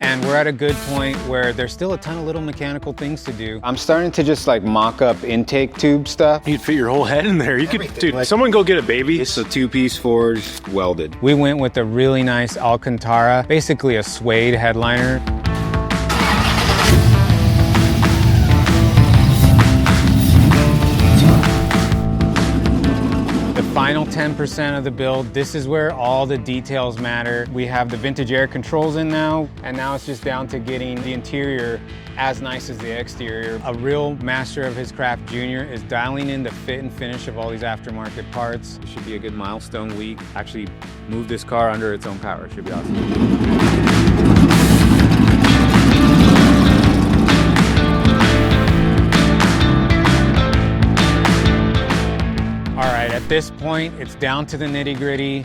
And we're at a good point where there's still a ton of little mechanical things to do. I'm starting to just like mock up intake tube stuff. You'd fit your whole head in there. You could, dude, like, someone go get a baby. It's a two-piece forged welded. We went with a really nice Alcantara, basically a suede headliner. Final 10% of the build, this is where all the details matter. We have the vintage air controls in now, and now it's just down to getting the interior as nice as the exterior. A real master of his craft junior is dialing in the fit and finish of all these aftermarket parts. It should be a good milestone week. Actually move this car under its own power. It should be awesome. At this point, it's down to the nitty-gritty.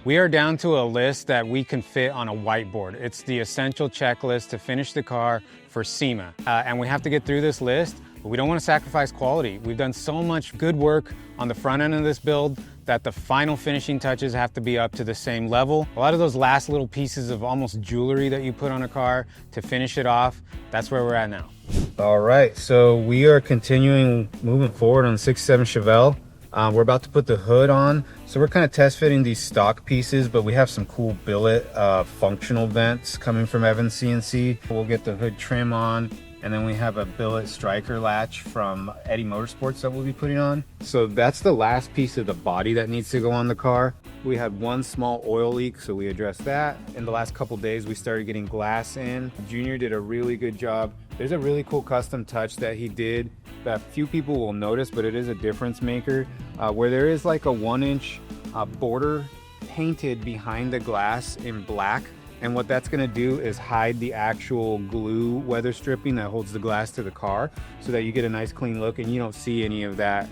We are down to a list that we can fit on a whiteboard. It's the essential checklist to finish the car for SEMA. And we have to get through this list, but we don't want to sacrifice quality. We've done so much good work on the front end of this build that the final finishing touches have to be up to the same level. A lot of those last little pieces of almost jewelry that you put on a car to finish it off, that's where we're at now. All right, so we are continuing moving forward on the 67 Chevelle. We're about to put the hood on. So we're kind of test fitting these stock pieces, but we have some cool billet functional vents coming from Evans CNC. We'll get the hood trim on, and then we have a billet striker latch from Eddie Motorsports that we'll be putting on. So that's the last piece of the body that needs to go on the car. We had one small oil leak, so we addressed that. In the last couple days, we started getting glass in. Junior did a really good job. There's a really cool custom touch that he did that few people will notice, but it is a difference maker, where there is like a 1-inch border painted behind the glass in black. And what that's gonna do is hide the actual glue weather stripping that holds the glass to the car, so that you get a nice clean look and you don't see any of that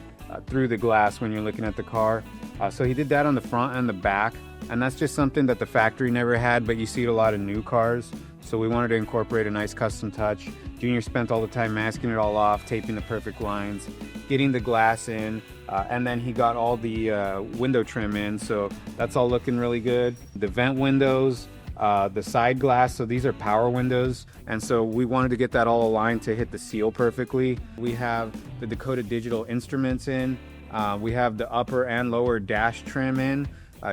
through the glass when you're looking at the car. So he did that on the front and the back, and that's just something that the factory never had, but you see it a lot of new cars. So we wanted to incorporate a nice custom touch. Junior spent all the time masking it all off, taping the perfect lines, getting the glass in, and then he got all the window trim in, so that's all looking really good. The vent windows, the side glass, so these are power windows, and so we wanted to get that all aligned to hit the seal perfectly. We have the Dakota digital instruments in. We have the upper and lower dash trim in.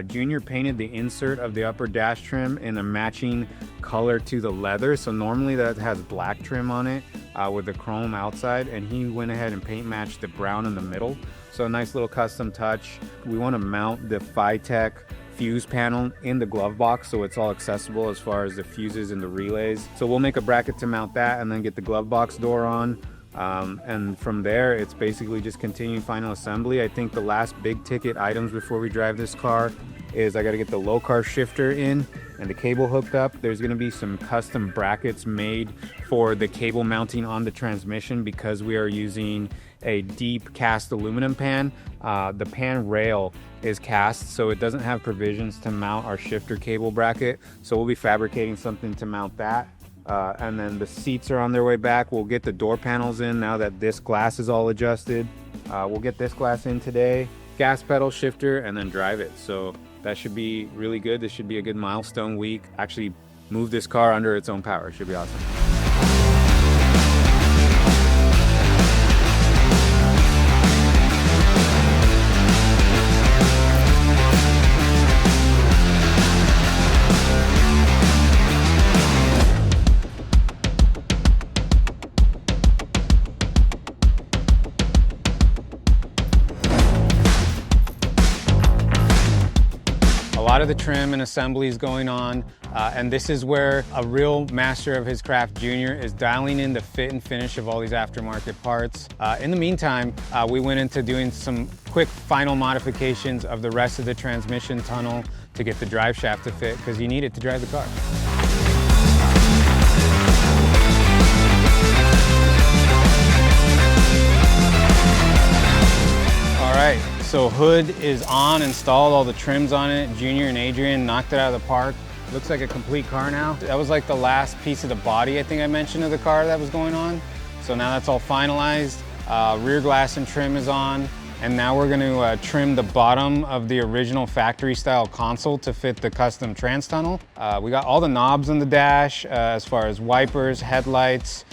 Junior painted the insert of the upper dash trim in a matching color to the leather, so normally that has black trim on it with the chrome outside, and he went ahead and paint matched the brown in the middle. So a nice little custom touch. We want to mount the Fitec fuse panel in the glove box, so it's all accessible as far as the fuses and the relays. So we'll make a bracket to mount that and then get the glove box door on. And from there, it's basically just continuing final assembly. I think the last big ticket items before we drive this car is I got to get the low car shifter in and the cable hooked up. There's going to be some custom brackets made for the cable mounting on the transmission because we are using a deep cast aluminum pan. The pan rail is cast, so it doesn't have provisions to mount our shifter cable bracket. So we'll be fabricating something to mount that. And then the seats are on their way back. We'll get the door panels in now that this glass is all adjusted. We'll get this glass in today, gas pedal, shifter, and then drive it. So that should be really good. This should be a good milestone week. Actually move this car under its own power. It should be awesome. A lot of the trim and assembly is going on, and this is where a real master of his craft junior is dialing in the fit and finish of all these aftermarket parts. In the meantime, we went into doing some quick final modifications of the rest of the transmission tunnel to get the drive shaft to fit, because you need it to drive the car. All right. So hood is on, installed, all the trims on it. Junior and Adrian knocked it out of the park. Looks like a complete car now. That was like the last piece of the body I think I mentioned of the car that was going on. So now that's all finalized. Rear glass and trim is on. And now we're gonna trim the bottom of the original factory style console to fit the custom trans tunnel. We got all the knobs on the dash as far as wipers, headlights.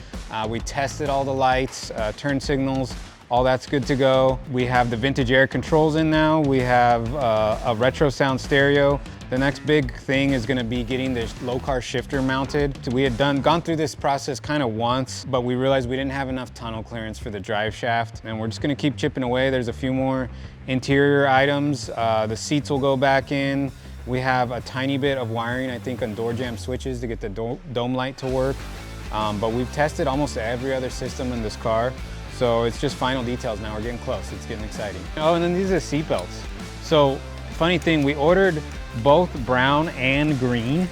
We tested all the lights, turn signals, all that's good to go. We have the vintage air controls in now. We have a retro sound stereo. The next big thing is gonna be getting this low car shifter mounted. So we had gone through this process kind of once, but we realized we didn't have enough tunnel clearance for the drive shaft. And we're just gonna keep chipping away. There's a few more interior items. The seats will go back in. We have a tiny bit of wiring, I think, on door jamb switches to get the dome light to work. But we've tested almost every other system in this car. So it's just final details now. We're getting close. It's getting exciting. Oh, and then these are seat belts. So funny thing, we ordered both brown and green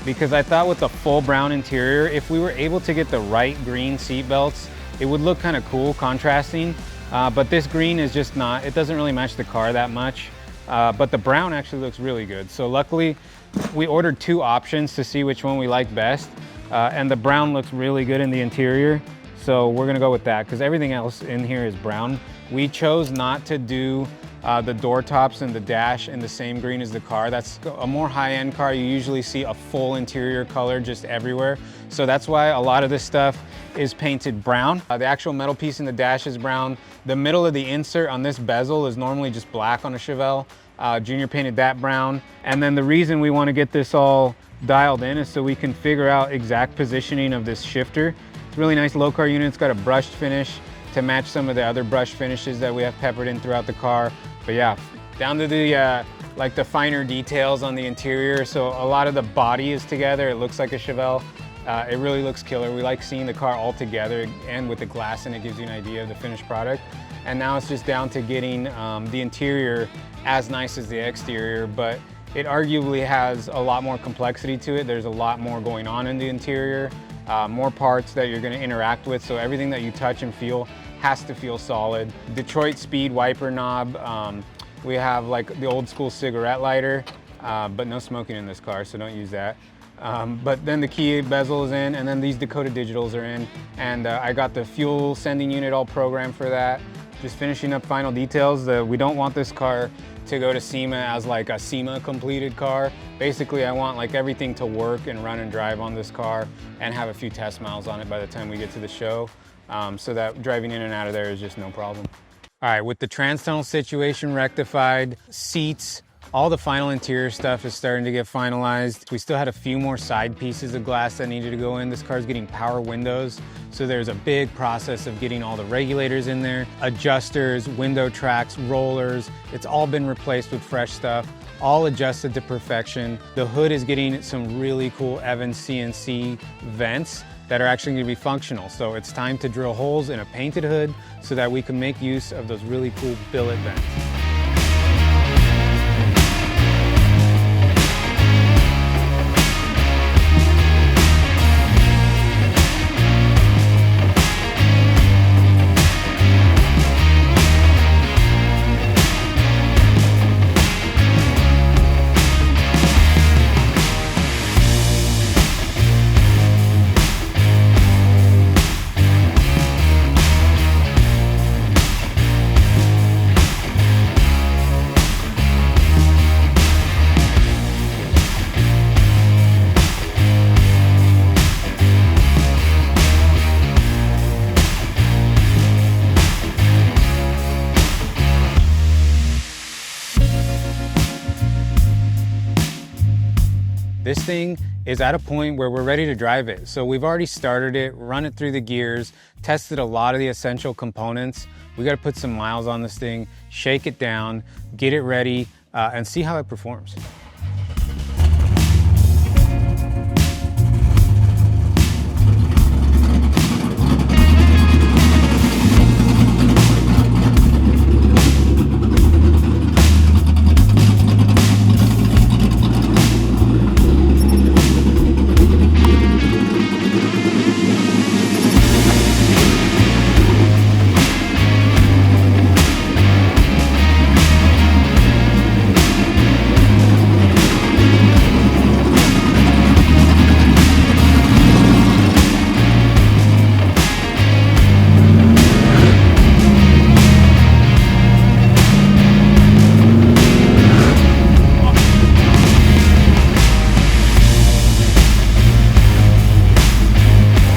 because I thought with the full brown interior, if we were able to get the right green seat belts, it would look kind of cool, contrasting. But this green is just not, it doesn't really match the car that much. But the brown actually looks really good. So luckily, we ordered two options to see which one we like best. And the brown looks really good in the interior. So we're gonna go with that because everything else in here is brown. We chose not to do the door tops and the dash in the same green as the car. That's a more high-end car. You usually see a full interior color just everywhere. So that's why a lot of this stuff is painted brown. The actual metal piece in the dash is brown. The middle of the insert on this bezel is normally just black on a Chevelle. Junior painted that brown. And then the reason we want to get this all dialed in is so we can figure out exact positioning of this shifter. It's a really nice low car unit. It's got a brushed finish to match some of the other brush finishes that we have peppered in throughout the car. But yeah, down to the like the finer details on the interior. So a lot of the body is together. It looks like a Chevelle. It really looks killer. We like seeing the car all together, and with the glass in it gives you an idea of the finished product. And now it's just down to getting the interior as nice as the exterior, but it arguably has a lot more complexity to it. There's a lot more going on in the interior, more parts that you're gonna interact with. So everything that you touch and feel has to feel solid. Detroit speed wiper knob. We have like the old school cigarette lighter, but no smoking in this car, so don't use that. But then the key bezel is in, and then these Dakota digitals are in. And I got the fuel sending unit all programmed for that. Just finishing up final details. We don't want this car to go to SEMA as like a SEMA completed car. Basically, I want like everything to work and run and drive on this car and have a few test miles on it by the time we get to the show. So that driving in and out of there is just no problem. All right, with the trans tunnel situation rectified, seats, all the final interior stuff is starting to get finalized. We still had a few more side pieces of glass that needed to go in. This car's getting power windows, so there's a big process of getting all the regulators in there, adjusters, window tracks, rollers. It's all been replaced with fresh stuff, all adjusted to perfection. The hood is getting some really cool Evans CNC vents that are actually going to be functional. So it's time to drill holes in a painted hood so that we can make use of those really cool billet vents. This thing is at a point where we're ready to drive it. So we've already started it, run it through the gears, tested a lot of the essential components. We gotta put some miles on this thing, shake it down, get it ready, and see how it performs.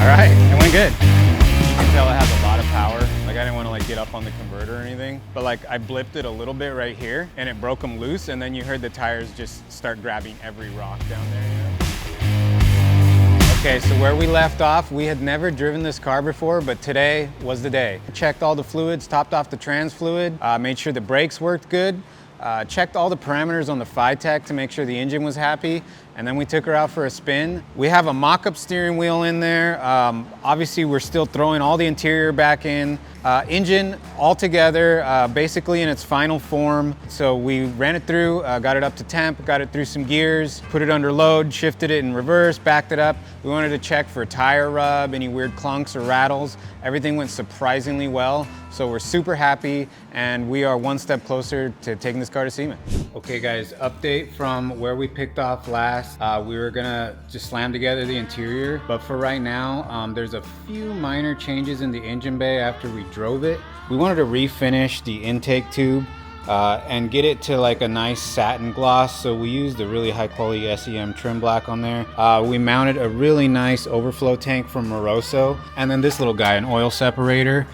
right, it went good. You can tell it has a lot of power. Like I didn't want to like get up on the converter or anything, but like I blipped it a little bit right here and it broke them loose, and then you heard the tires just start grabbing every rock down there, you know? Okay, so where we left off, we had never driven this car before, but today was the day. Checked all the fluids, topped off the trans fluid, made sure the brakes worked good, checked all the parameters on the Fitec to make sure the engine was happy, and then we took her out for a spin. We have a mock-up steering wheel in there. Obviously, we're still throwing all the interior back in. Engine all together, basically in its final form. So we ran it through, got it up to temp, got it through some gears, put it under load, shifted it in reverse, backed it up. We wanted to check for tire rub, any weird clunks or rattles. Everything went surprisingly well. So we're super happy, and we are one step closer to taking this car to SEMA. Okay guys, update from where we picked off last. We were gonna just slam together the interior, but for right now, there's a few minor changes in the engine bay after we drove it. We wanted to refinish the intake tube and get it to like a nice satin gloss, so we used a really high quality SEM trim black on there. We mounted a really nice overflow tank from Moroso, and then this little guy, an oil separator.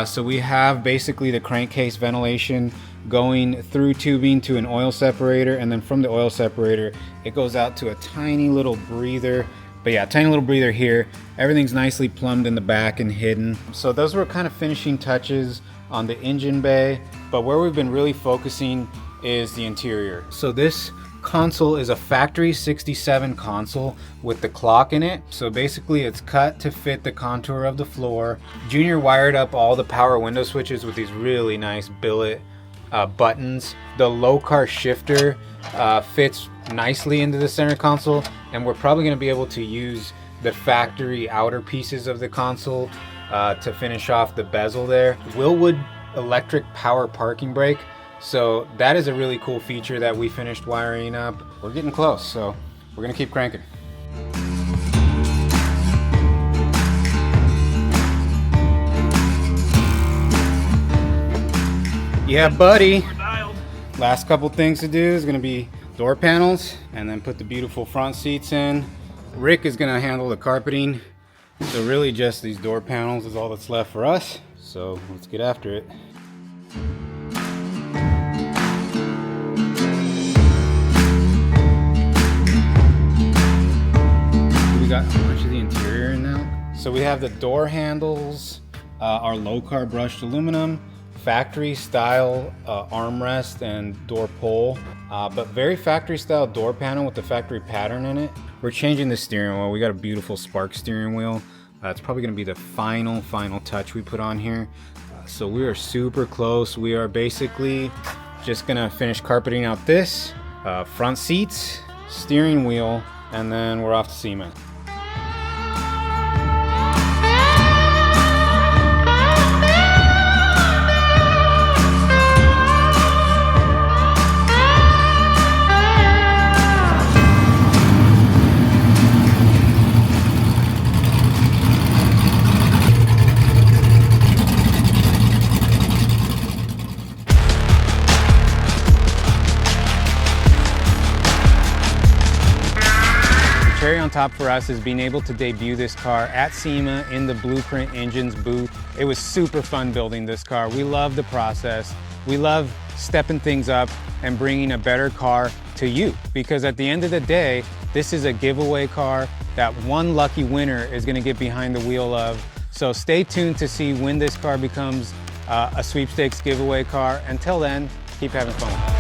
So we have basically the crankcase ventilation going through tubing to an oil separator, and then from the oil separator it goes out to a tiny little breather. But yeah, tiny little breather here. Everything's nicely plumbed in the back and hidden. So those were kind of finishing touches on the engine bay, but where we've been really focusing is the interior. So this console is a factory 67 console with the clock in it. So basically it's cut to fit the contour of the floor. Junior wired up all the power window switches with these really nice billet buttons. The low car shifter fits nicely into the center console, and we're probably going to be able to use the factory outer pieces of the console to finish off the bezel there. Wilwood electric power parking brake. So that is a really cool feature that we finished wiring up. We're getting close, so we're gonna keep cranking. Yeah, buddy. Last couple things to do is gonna be door panels, and then put the beautiful front seats in. Rick is gonna handle the carpeting. So really just these door panels is all that's left for us. So let's get after it. We got much of the interior in now. So we have the door handles, our low car brushed aluminum, factory style armrest and door pull, but very factory style door panel with the factory pattern in it. We're changing the steering wheel. We got a beautiful Spark steering wheel. It's probably gonna be the final touch we put on here. So we are super close. We are basically just gonna finish carpeting out this, front seats, steering wheel, and then we're off to SEMA. Cherry on top for us is being able to debut this car at SEMA in the Blueprint Engines booth. It was super fun building this car. We love the process. We love stepping things up and bringing a better car to you, because at the end of the day, this is a giveaway car that one lucky winner is gonna get behind the wheel of. So stay tuned to see when this car becomes a sweepstakes giveaway car. Until then, keep having fun.